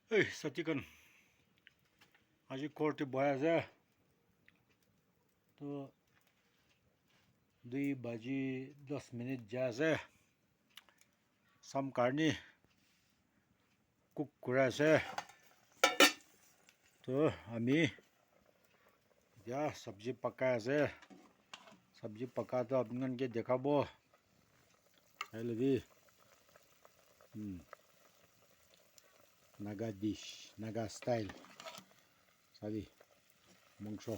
Hey, Satikan. Aji korte boyaze. To 2 baji 10 minute jaze. Sam karni cook kurase. To ami ya sabji pakaze. Sabji pakata apnan ke dekhabo. Helvi. Naga dish, Naga style. Sabi, mangso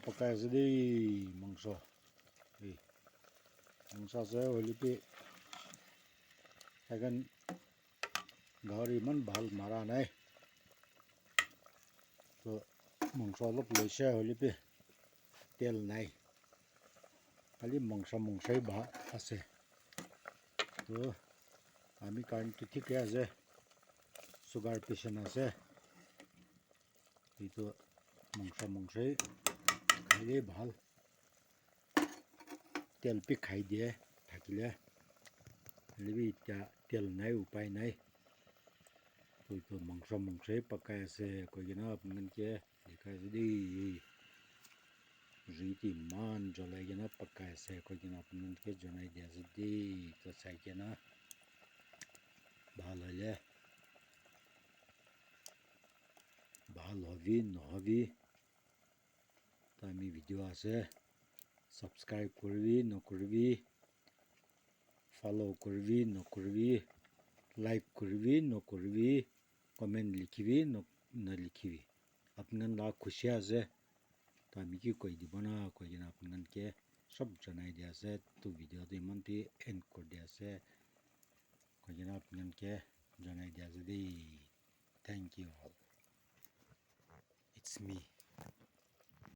pakai sedi, mangso. Mangso saya holipi. Akan gari man bahal mara nai. So mangso lop loisha holipi tel nai. Kali mangso bah ase. So আমি current ঠিকই আছে sugar patient আছে এইটো মাংসই খাইলে ভাল তেল P খাই দিয়ে থাকিলে লিবি এতিয়া তেল নাই উপায় নাই তো মাংসই পকাই আছে কইনা আপোনানকে দেখাই যদি ৰীতি মান জ্বলাই কিনা পকাই আছে কইনা আপোনানকে জনাই দিয়া যদি তো চাই কিনা ভাল হলে ভাল হবি নহবি তো আমি ভিডিও আছে সাবস্ক্রাইব করবি নকরবি ফলো করবি নকরবি লাইক করবি নকরবি কমেন্ট লিখিবি না লিখিবি আপনার না খুশি আছে তো আমি কি কই দিব না কই না আপনাকে সব জানাই দিয়া আছে তো ভিডিওতে ইমানটি এন্ড করে দিয়া আছে কই না আপনাকে জানাই দিয়া যদি thank you all it's me